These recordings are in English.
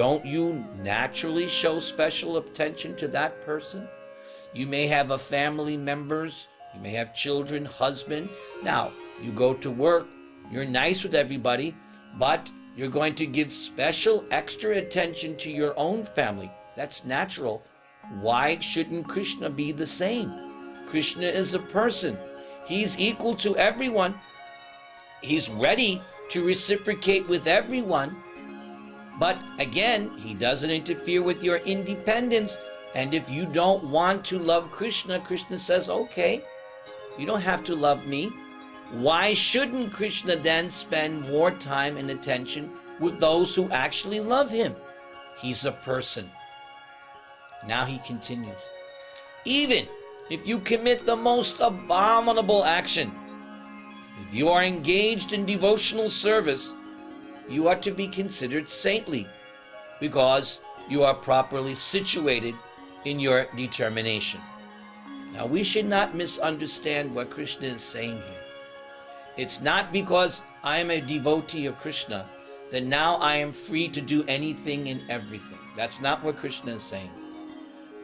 don't you naturally show special attention to that person? You may have a family members, you may have children, husband. Now, you go to work, you're nice with everybody, but you're going to give special extra attention to your own family. That's natural. Why shouldn't Krishna be the same? Krishna is a person. He's equal to everyone. He's ready to reciprocate with everyone. But again, he doesn't interfere with your independence. And if you don't want to love Krishna, Krishna says, okay, you don't have to love me. Why shouldn't Krishna then spend more time and attention with those who actually love him? He's a person. Now he continues. Even if you commit the most abominable action, if you are engaged in devotional service, you are to be considered saintly because you are properly situated in your determination. Now we should not misunderstand what Krishna is saying here. It's not because I am a devotee of Krishna that now I am free to do anything and everything. That's not what Krishna is saying.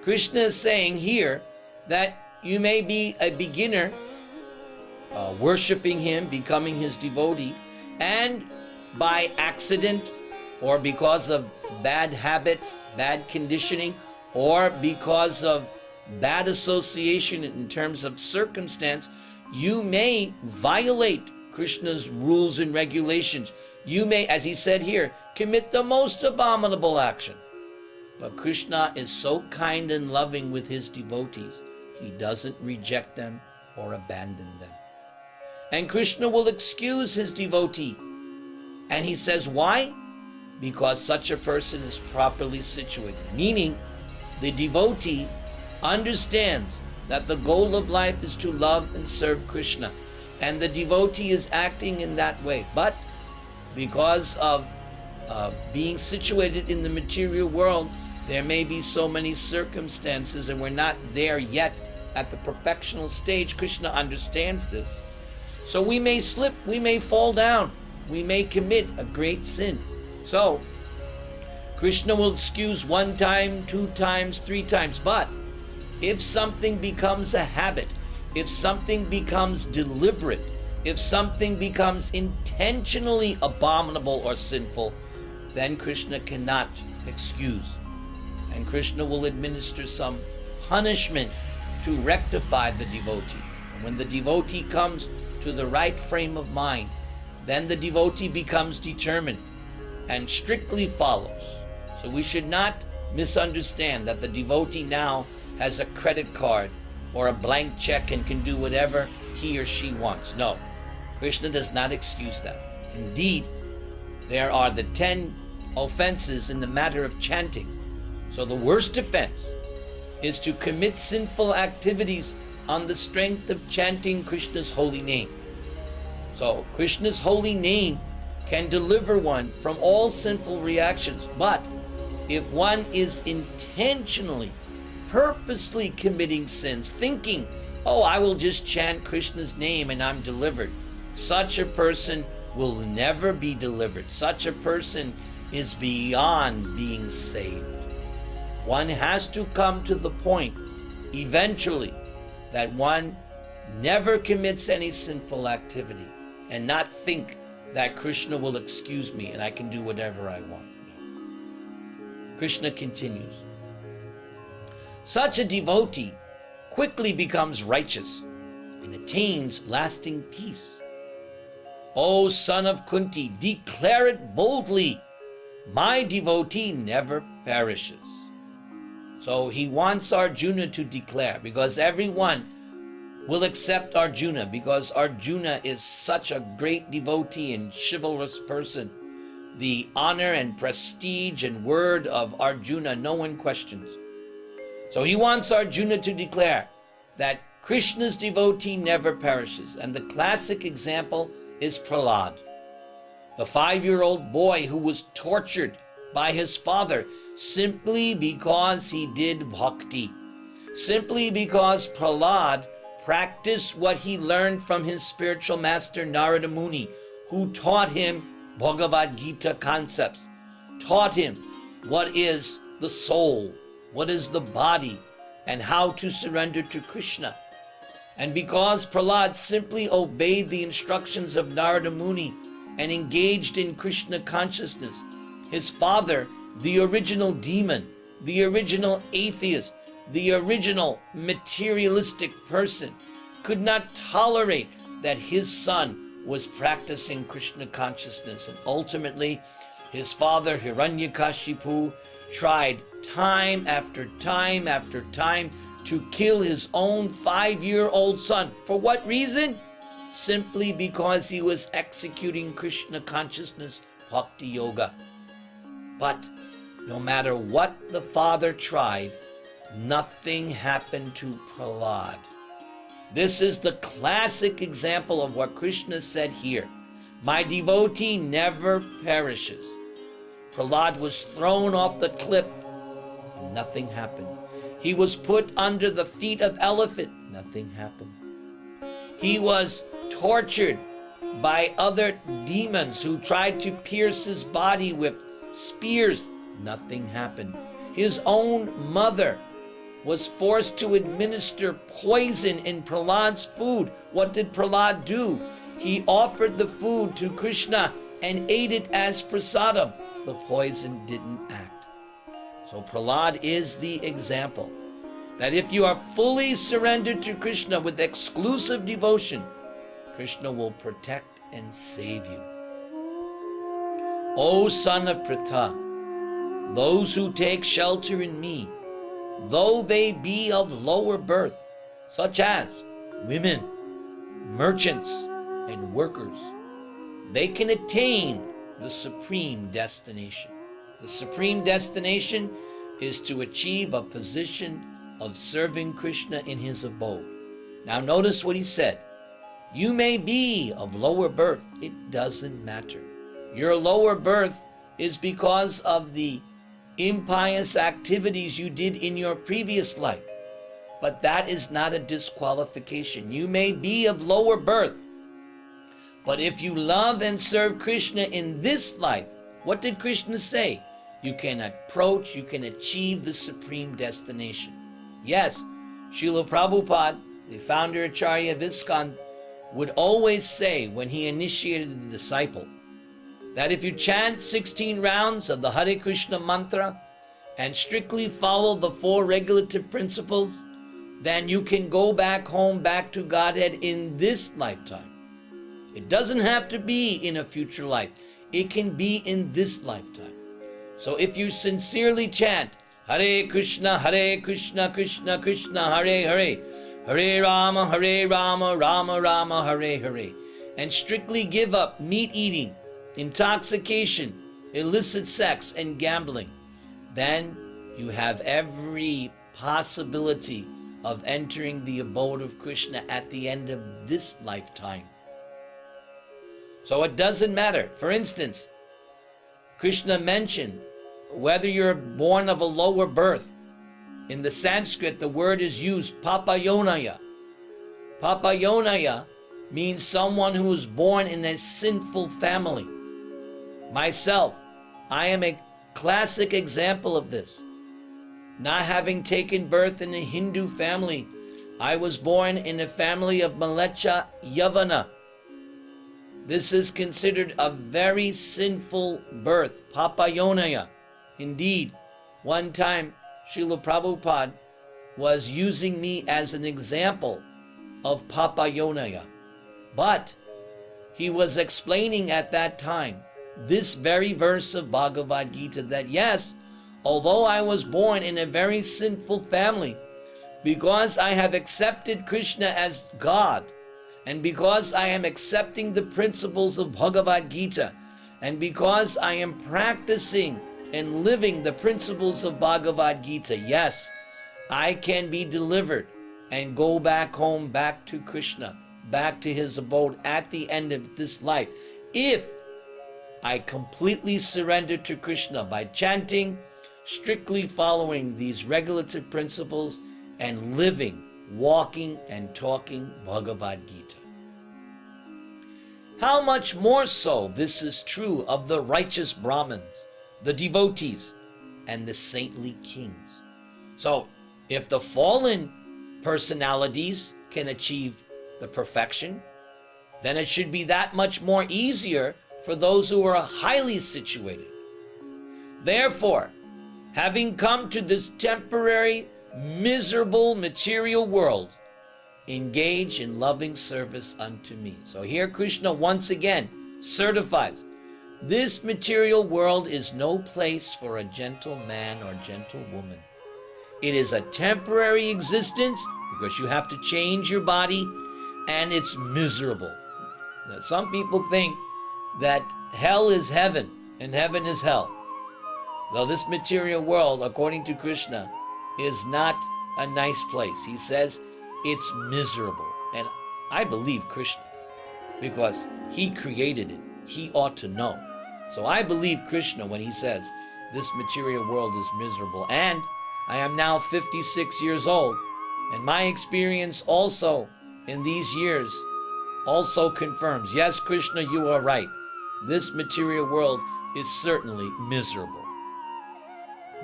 Krishna is saying here that you may be a beginner worshiping him, becoming his devotee, and by accident or because of bad habit, bad conditioning, or because of bad association in terms of circumstance, you may violate Krishna's rules and regulations. You may, as he said here, commit the most abominable action. But Krishna is so kind and loving with his devotees, he doesn't reject them or abandon them. And Krishna will excuse his devotee. And he says, why? Because such a person is properly situated. Meaning, the devotee understands that the goal of life is to love and serve Krishna. And the devotee is acting in that way. But because of being situated in the material world, there may be so many circumstances and we're not there yet at the perfectional stage. Krishna understands this. So we may slip, we may fall down, we may commit a great sin. So Krishna will excuse 1 time, 2 times, 3 times. But if something becomes a habit, if something becomes deliberate, if something becomes intentionally abominable or sinful, then Krishna cannot excuse. And Krishna will administer some punishment to rectify the devotee. And when the devotee comes to the right frame of mind, then the devotee becomes determined and strictly follows. So we should not misunderstand that the devotee now has a credit card or a blank check and can do whatever he or she wants. No, Krishna does not excuse that. Indeed, there are the 10 offenses in the matter of chanting. So the worst offense is to commit sinful activities on the strength of chanting Krishna's holy name. So Krishna's holy name can deliver one from all sinful reactions. But if one is intentionally, purposely committing sins, thinking, oh, I will just chant Krishna's name and I'm delivered, such a person will never be delivered. Such a person is beyond being saved. One has to come to the point, eventually, that one never commits any sinful activity and not think that Krishna will excuse me and I can do whatever I want. No. Krishna continues. Such a devotee quickly becomes righteous and attains lasting peace. O son of Kunti, declare it boldly. My devotee never perishes. So he wants Arjuna to declare, because everyone will accept Arjuna, because Arjuna is such a great devotee and chivalrous person. The honor and prestige and word of Arjuna, no one questions. So he wants Arjuna to declare that Krishna's devotee never perishes. And the classic example is Prahlad, the 5-year-old boy who was tortured by his father simply because he did bhakti, simply because Prahlad practiced what he learned from his spiritual master Narada Muni, who taught him Bhagavad Gita concepts, taught him what is the soul, what is the body, and how to surrender to Krishna. And because Prahlad simply obeyed the instructions of Narada Muni and engaged in Krishna consciousness, his father, the original demon, the original atheist, the original materialistic person, could not tolerate that his son was practicing Krishna consciousness. And ultimately, his father, Hiranyakashipu, tried time after time after time to kill his own 5-year-old son. For what reason? Simply because he was executing Krishna consciousness, Bhakti Yoga. But no matter what the father tried, nothing happened to Prahlad. This is the classic example of what Krishna said here. My devotee never perishes. Prahlad was thrown off the cliff and nothing happened. He was put under the feet of elephant. Nothing happened. He was tortured by other demons who tried to pierce his body with spears. Nothing happened. His own mother was forced to administer poison in Prahlad's food. What did Prahlad do? He offered the food to Krishna and ate it as prasadam. The poison didn't act. So Prahlad is the example that if you are fully surrendered to Krishna with exclusive devotion, Krishna will protect and save you. O son of Pritha, those who take shelter in me, though they be of lower birth, such as women, merchants, and workers, they can attain the supreme destination. The supreme destination is to achieve a position of serving Krishna in his abode. Now notice what he said. You may be of lower birth. It doesn't matter. Your lower birth is because of the impious activities you did in your previous life. But that is not a disqualification. You may be of lower birth, but if you love and serve Krishna in this life, what did Krishna say? You can approach, you can achieve the supreme destination. Yes, Srila Prabhupada, the founder Acharya of ISKCON, would always say when he initiated the disciple, that if you chant 16 rounds of the Hare Krishna mantra and strictly follow the 4 regulative principles, then you can go back home, back to Godhead in this lifetime. It doesn't have to be in a future life. It can be in this lifetime. So if you sincerely chant Hare Krishna, Krishna Krishna, Hare Hare, Hare Rama, Rama Rama, Hare Hare, and strictly give up meat eating, intoxication, illicit sex, and gambling, then you have every possibility of entering the abode of Krishna at the end of this lifetime. So it doesn't matter. For instance, Krishna mentioned whether you're born of a lower birth. In the Sanskrit, the word is used, papayonaya. Papayonaya means someone who is born in a sinful family. Myself, I am a classic example of this. Not having taken birth in a Hindu family, I was born in a family of Malecha Yavana. This is considered a very sinful birth, papayonaya. Indeed, one time Srila Prabhupada was using me as an example of papayonaya. But he was explaining at that time this very verse of Bhagavad Gita, that yes, although I was born in a very sinful family, because I have accepted Krishna as God, and because I am accepting the principles of Bhagavad Gita, and because I am practicing and living the principles of Bhagavad Gita, yes, I can be delivered and go back home, back to Krishna, back to his abode at the end of this life, if I completely surrender to Krishna by chanting, strictly following these regulative principles, and living, walking, and talking Bhagavad Gita. How much more so this is true of the righteous Brahmins, the devotees. and the saintly kings. So, if the fallen personalities can achieve the perfection, then it should be that much more easier for those who are highly situated. Therefore, having come to this temporary, miserable material world, engage in loving service unto me. So here Krishna once again certifies, this material world is no place for a gentle man or gentle woman. It is a temporary existence because you have to change your body, and it's miserable. Now, some people think that hell is heaven and heaven is hell. Though this material world, according to Krishna, is not a nice place. He says it's miserable. And I believe Krishna because he created it. He ought to know. So I believe Krishna when he says this material world is miserable. And I am now 56 years old, and my experience also in these years also confirms, yes, Krishna, you are right. This material world is certainly miserable.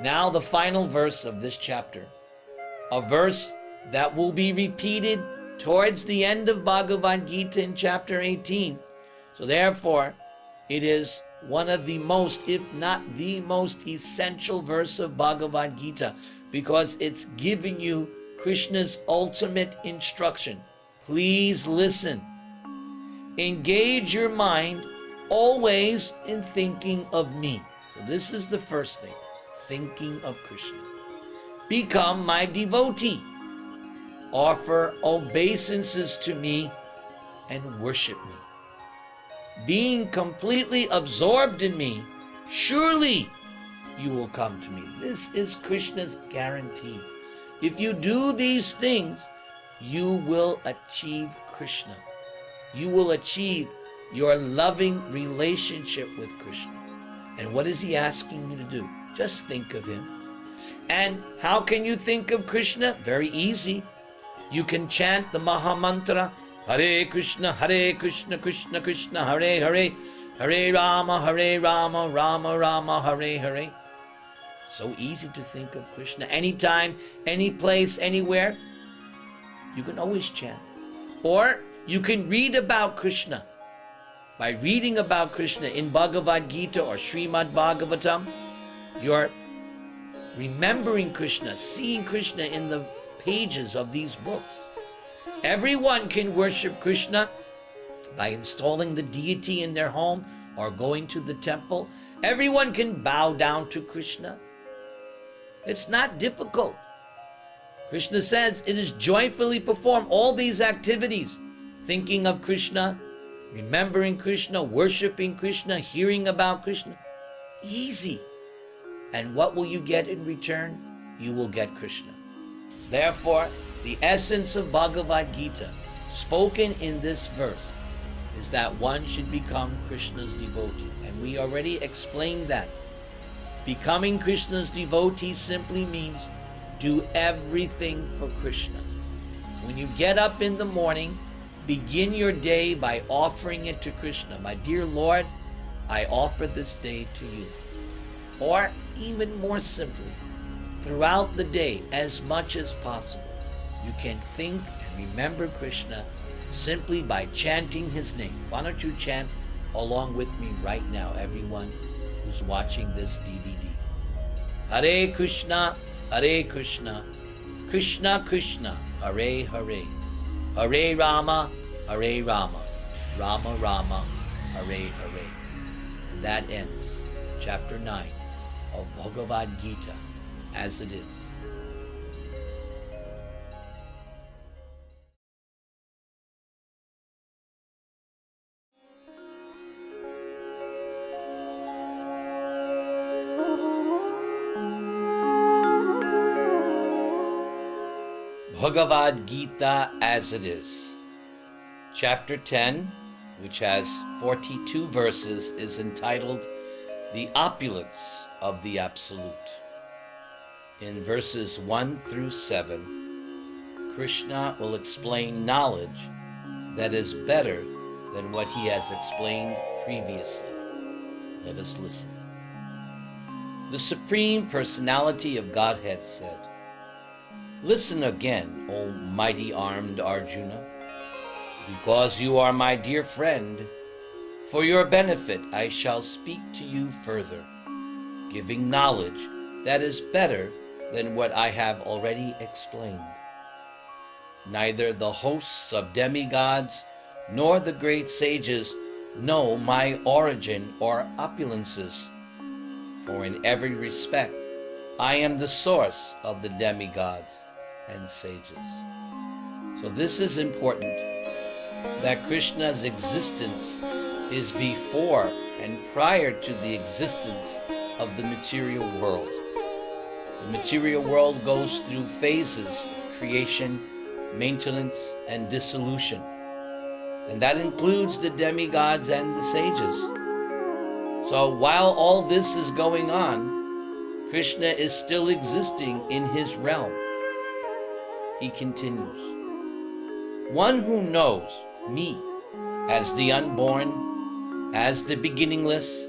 Now the final verse of this chapter, a verse that will be repeated towards the end of Bhagavad Gita in chapter 18. So therefore, it is one of the most, if not the most essential verse of Bhagavad Gita, because it's giving you Krishna's ultimate instruction. Please listen. Engage your mind always in thinking of me. So this is the first thing, thinking of Krishna. Become my devotee. Offer obeisances to me and worship me. Being completely absorbed in me, surely you will come to me. This is Krishna's guarantee. If you do these things, you will achieve Krishna. You will achieve your loving relationship with Krishna. And what is he asking you to do? Just think of him. And how can you think of Krishna? Very easy. You can chant the Maha Mantra, Hare Krishna, Krishna Krishna, Hare Hare, Hare Rama, Rama Rama, Hare Hare. So easy to think of Krishna. Anytime, any place, anywhere, you can always chant. Or you can read about Krishna. By reading about Krishna in Bhagavad Gita or Srimad Bhagavatam, you're remembering Krishna, seeing Krishna in the pages of these books. Everyone can worship Krishna by installing the deity in their home or going to the temple. Everyone can bow down to Krishna. It's not difficult. Krishna says it is joyfully perform all these activities, thinking of Krishna, remembering Krishna, worshiping Krishna, hearing about Krishna. Easy. And what will you get in return? You will get Krishna. Therefore, the essence of Bhagavad Gita, spoken in this verse, is that one should become Krishna's devotee. And we already explained that. Becoming Krishna's devotee simply means do everything for Krishna. When you get up in the morning, begin your day by offering it to Krishna. My dear Lord, I offer this day to you. Or even more simply, throughout the day, as much as possible, you can think and remember Krishna simply by chanting his name. Why don't you chant along with me right now, everyone who's watching this DVD? Hare Krishna, Krishna Krishna, Hare Hare, Hare Rama, Rama Rama, Hare Hare. And that ends chapter 9 of Bhagavad Gita as it is. Bhagavad Gita as it is. Chapter 10, which has 42 verses, is entitled The Opulence of the Absolute. In verses 1 through 7, Krishna will explain knowledge that is better than what he has explained previously. Let us listen. the Supreme Personality of Godhead said, "Listen again, O mighty armed Arjuna, because you are my dear friend. For your benefit I shall speak to you further, giving knowledge that is better than what I have already explained. Neither the hosts of demigods nor the great sages know my origin or opulences, for in every respect I am the source of the demigods and sages." So this is important, that Krishna's existence is before and prior to the existence of the material world. The material world goes through phases of creation, maintenance, and dissolution. And that includes the demigods and the sages. So while all this is going on, Krishna is still existing in his realm. He continues, "One who knows me as the unborn, as the beginningless,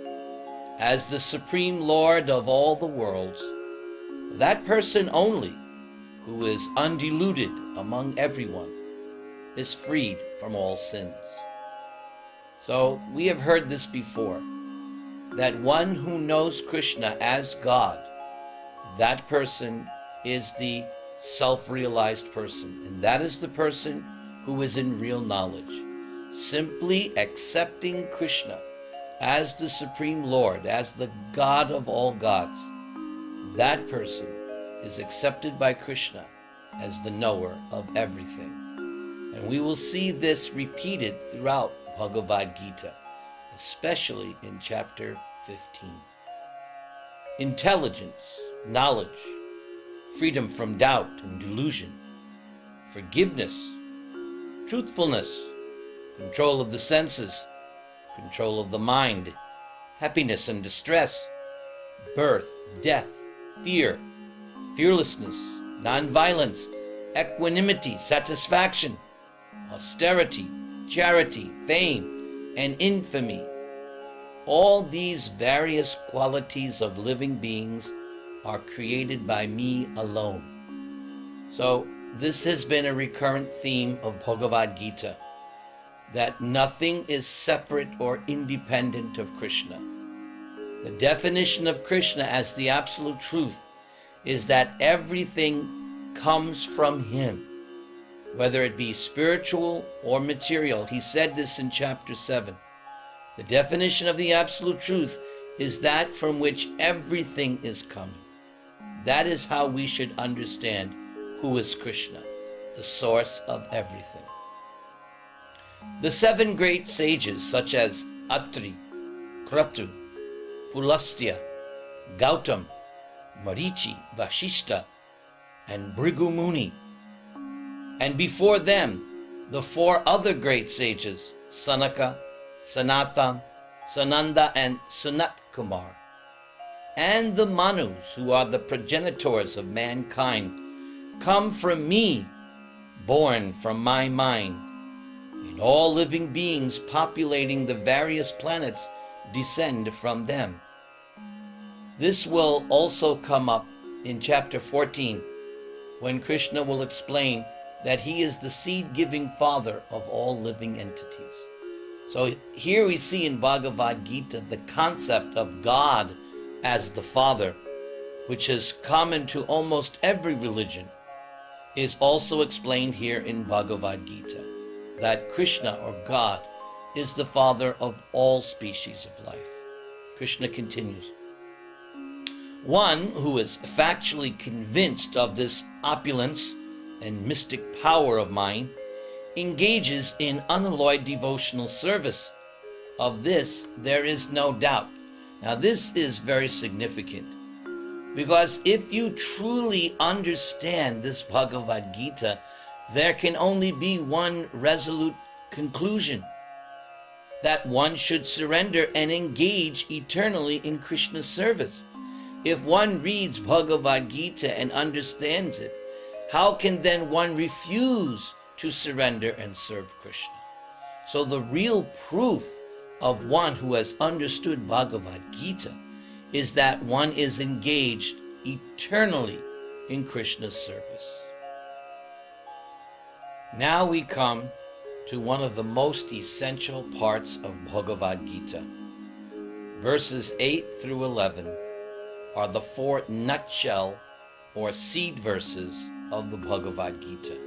as the Supreme Lord of all the worlds, that person only who is undiluted among everyone is freed from all sins." So we have heard this before, that one who knows Krishna as God, that person is the self-realized person, and that is the person who is in real knowledge. Simply accepting Krishna as the Supreme Lord, as the God of all gods, that person is accepted by Krishna as the knower of everything. And we will see this repeated throughout Bhagavad Gita, especially in chapter 15. Intelligence, knowledge, freedom from doubt and delusion, forgiveness, truthfulness, control of the senses, control of the mind, happiness and distress, birth, death, fear, fearlessness, nonviolence, equanimity, satisfaction, austerity, charity, fame, and infamy. All these various qualities of living beings are created by me alone. So this has been a recurrent theme of Bhagavad Gita, that nothing is separate or independent of Krishna. The definition of Krishna as the absolute truth is that everything comes from him, whether it be spiritual or material. He said this in chapter 7. The definition of the absolute truth is that from which everything is coming. That is how we should understand who is Krishna, the source of everything. The 7 great sages, such as Atri, Kratu, Pulastya, Gautam, Marichi, Vashishta, and Bhrigu Muni, and before them the 4 other great sages, Sanaka, Sanatan, Sananda, and Sanat Kumar, and the Manus, who are the progenitors of mankind, come from me, born from my mind. And all living beings populating the various planets descend from them. This will also come up in chapter 14, when Krishna will explain that he is the seed-giving father of all living entities. So here we see in Bhagavad Gita the concept of God as the Father, which is common to almost every religion, is also explained here in Bhagavad Gita, that Krishna, or God, is the Father of all species of life. Krishna continues, "One who is factually convinced of this opulence and mystic power of mine engages in unalloyed devotional service. Of this there is no doubt." Now this is very significant, because if you truly understand this Bhagavad Gita, there can only be one resolute conclusion: that one should surrender and engage eternally in Krishna's service. If one reads Bhagavad Gita and understands it, how can then one refuse to surrender and serve Krishna? So the real proof of one who has understood Bhagavad Gita is that one is engaged eternally in Krishna's service. Now we come to one of the most essential parts of Bhagavad Gita. Verses 8 through 11 are the 4 nutshell or seed verses of the Bhagavad Gita.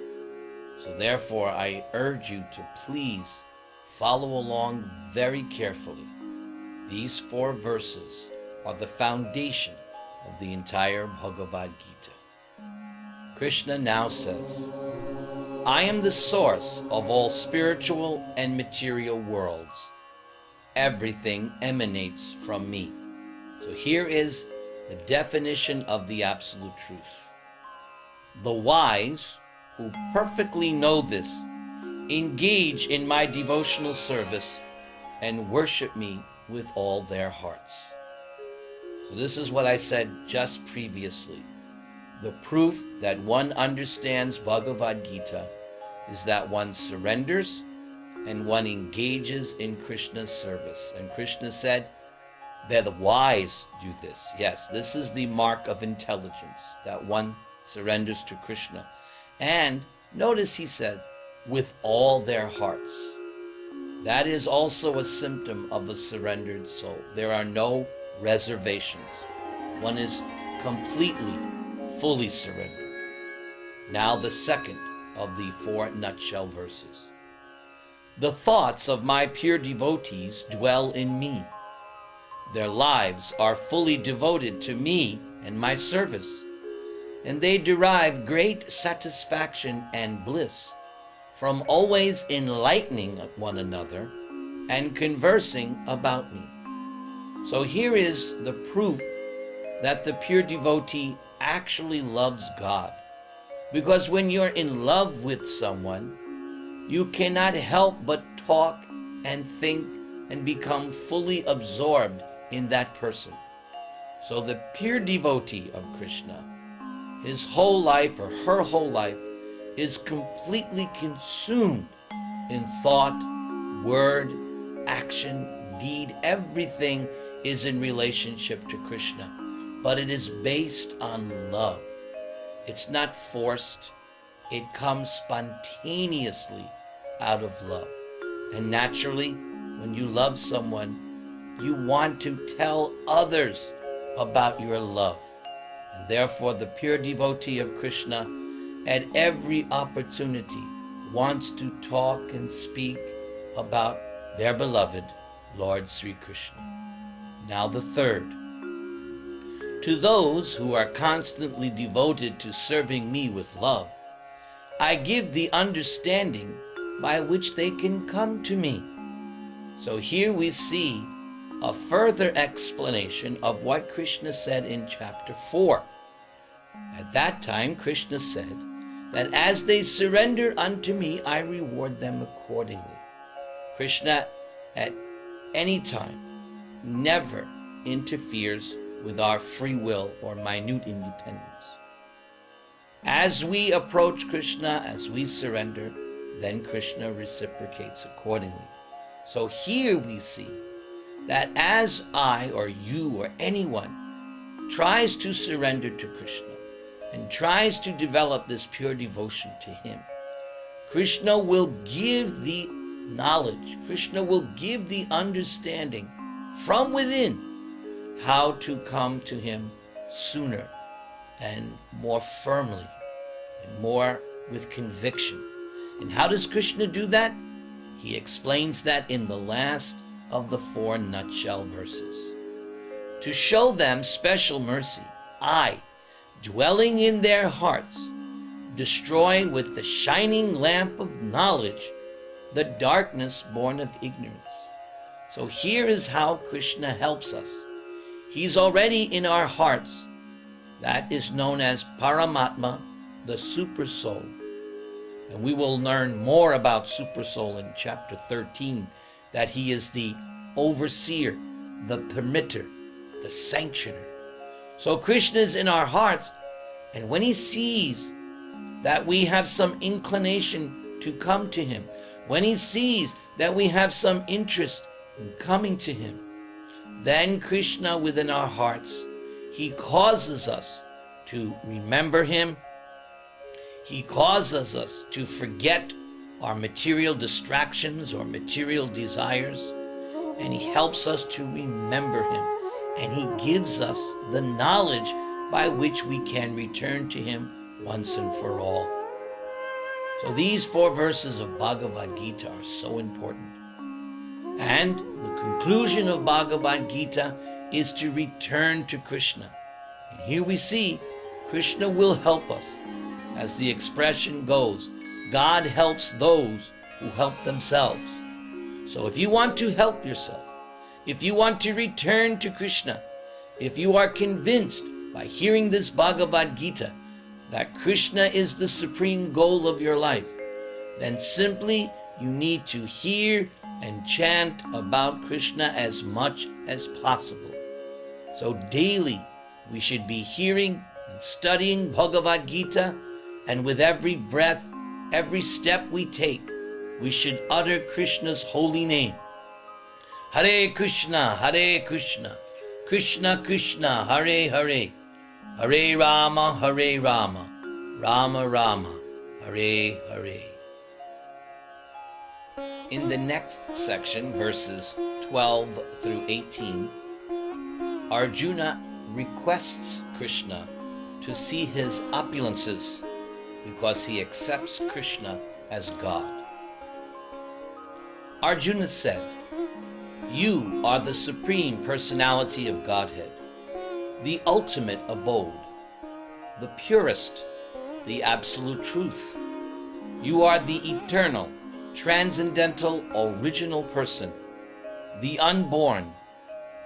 So therefore I urge you to please follow along very carefully. These 4 verses are the foundation of the entire Bhagavad Gita. Krishna now says, I am the source of all spiritual and material worlds. Everything emanates from me. So here is the definition of the absolute truth. The wise, who perfectly know this, engage in my devotional service and worship me with all their hearts. So this is what I said just previously. The proof that one understands Bhagavad Gita is that one surrenders and one engages in Krishna's service. And Krishna said that the wise do this. Yes, this is the mark of intelligence, that one surrenders to Krishna. And notice he said, with all their hearts. That is also a symptom of a surrendered soul. There are no reservations. One is completely, fully surrendered. Now the second of the 4 nutshell verses. The thoughts of my pure devotees dwell in me. Their lives are fully devoted to me and my service, and they derive great satisfaction and bliss from always enlightening one another and conversing about me. So here is the proof that the pure devotee actually loves God. Because when you're in love with someone, you cannot help but talk and think and become fully absorbed in that person. So the pure devotee of Krishna, his whole life or her whole life is completely consumed in thought, word, action, deed. Everything is in relationship to Krishna, but it is based on love. It's not forced. It comes spontaneously out of love. And naturally, when you love someone, you want to tell others about your love. And therefore, the pure devotee of Krishna, at every opportunity, wants to talk and speak about their beloved Lord Sri Krishna. Now the third. To those who are constantly devoted to serving me with love, I give the understanding by which they can come to me. So here we see a further explanation of what Krishna said in chapter 4. At that time, Krishna said that as they surrender unto me, I reward them accordingly. Krishna at any time never interferes with our free will or minute independence. As we approach Krishna, as we surrender, then Krishna reciprocates accordingly. So here we see that as I or you or anyone tries to surrender to Krishna and tries to develop this pure devotion to him, Krishna will give the knowledge, Krishna will give the understanding from within how to come to him sooner and more firmly and more with conviction. And how does Krishna do that? He explains that in the last of the 4 nutshell verses. To show them special mercy, I, dwelling in their hearts, destroy with the shining lamp of knowledge the darkness born of ignorance. So here is how Krishna helps us. He's already in our hearts. That is known as Paramatma, the Super Soul. And we will learn more about Super Soul in chapter 13, that he is the overseer, the permitter, the sanctioner. So Krishna is in our hearts, and when he sees that we have some inclination to come to him, when he sees that we have some interest in coming to him, then Krishna within our hearts, he causes us to remember him. He causes us to forget our material distractions or material desires, and he helps us to remember him, and he gives us the knowledge by which we can return to him once and for all. So these 4 verses of Bhagavad Gita are so important. And the conclusion of Bhagavad Gita is to return to Krishna. And here we see Krishna will help us. As the expression goes, God helps those who help themselves. So if you want to help yourself, if you want to return to Krishna, if you are convinced by hearing this Bhagavad Gita that Krishna is the supreme goal of your life, then simply you need to hear and chant about Krishna as much as possible. So daily we should be hearing and studying Bhagavad Gita, and with every breath, every step we take, we should utter Krishna's holy name. Hare Krishna, Krishna Krishna, Hare Hare, Hare Rama, Rama Rama, Hare Hare. In the next section, verses 12 through 18, Arjuna requests Krishna to see his opulences because he accepts Krishna as God. Arjuna said, "You are the Supreme Personality of Godhead, the ultimate abode, the purest, the absolute truth. You are the eternal, transcendental, original person, the unborn,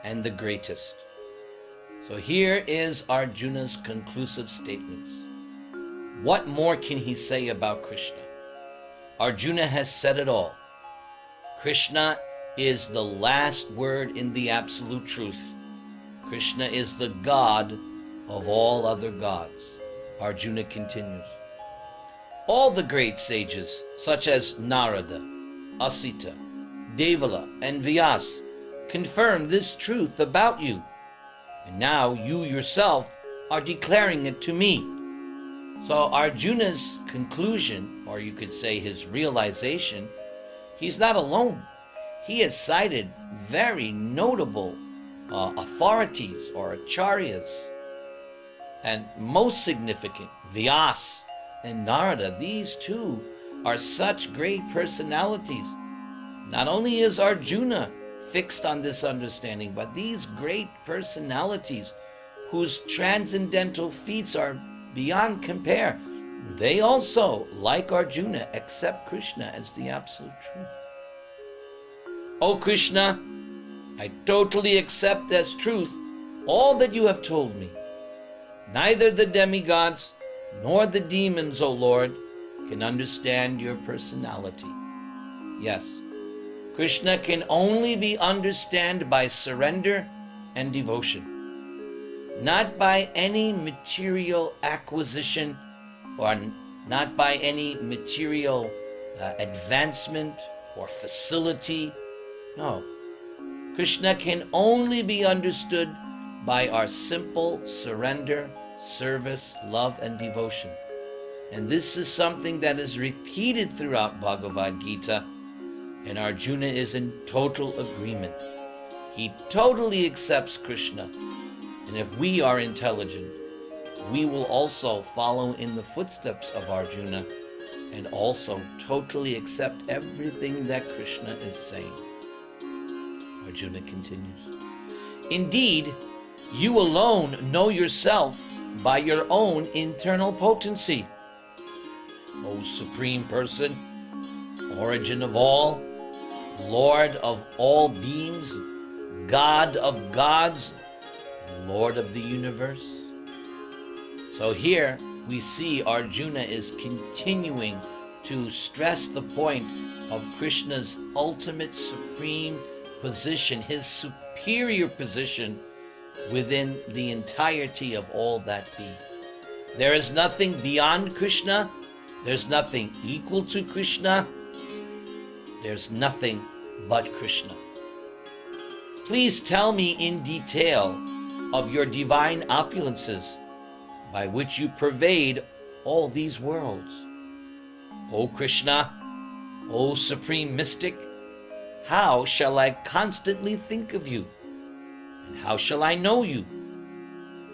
and the greatest." So here is Arjuna's conclusive statements. What more can he say about Krishna? Arjuna has said it all. Krishna is the last word in the absolute truth. Krishna is the God of all other gods. Arjuna continues. All the great sages, such as Narada, Asita, Devala, and Vyas, confirm this truth about you. And now you yourself are declaring it to me. So Arjuna's conclusion, or you could say his realization, he's not alone. He has cited very notable authorities or acharyas, and most significant, Vyas and Narada. These two are such great personalities. Not only is Arjuna fixed on this understanding, but these great personalities whose transcendental feats are beyond compare, they also, like Arjuna, accept Krishna as the absolute truth. O Krishna, I totally accept as truth all that you have told me. Neither the demigods nor the demons, O Lord, can understand your personality. Yes, Krishna can only be understood by surrender and devotion, not by any material acquisition or not by any material advancement or facility. No, Krishna can only be understood by our simple surrender, service, love, and devotion. And this is something that is repeated throughout Bhagavad Gita, and Arjuna is in total agreement. He totally accepts Krishna, and if we are intelligent, we will also follow in the footsteps of Arjuna and also totally accept everything that Krishna is saying. Arjuna continues. Indeed, you alone know yourself by your own internal potency. O Supreme Person, origin of all, Lord of all beings, God of gods, Lord of the universe. So here we see Arjuna is continuing to stress the point of Krishna's ultimate supreme position, his superior position within the entirety of all that be. There is nothing beyond Krishna. There's nothing equal to Krishna. There's nothing but Krishna. Please tell me in detail of your divine opulences by which you pervade all these worlds. O Krishna, O Supreme Mystic, how shall I constantly think of you? And how shall I know you?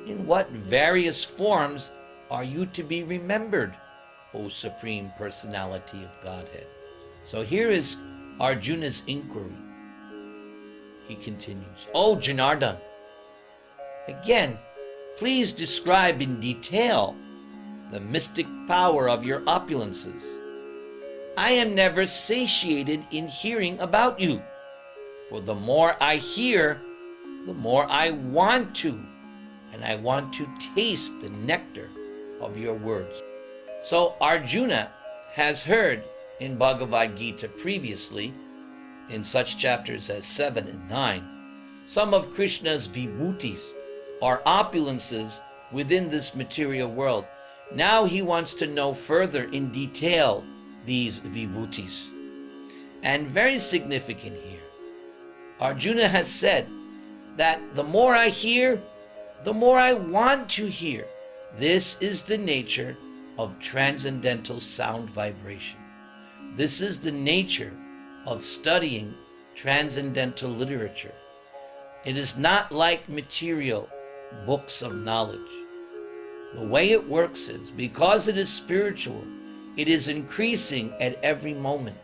In what various forms are you to be remembered, O Supreme Personality of Godhead? So here is Arjuna's inquiry. He continues, O Janardhan, again, please describe in detail the mystic power of your opulences. I am never satiated in hearing about you, for the more I hear, the more I want to, and I want to taste the nectar of your words. So Arjuna has heard in Bhagavad Gita previously, in such chapters as 7 and 9, some of Krishna's vibhutis, or opulences within this material world. Now he wants to know further in detail these vibhutis. And very significant here, Arjuna has said that the more I hear, the more I want to hear. This is the nature of transcendental sound vibration. This is the nature of studying transcendental literature. It is not like material books of knowledge. The way it works is, because it is spiritual, it is increasing at every moment.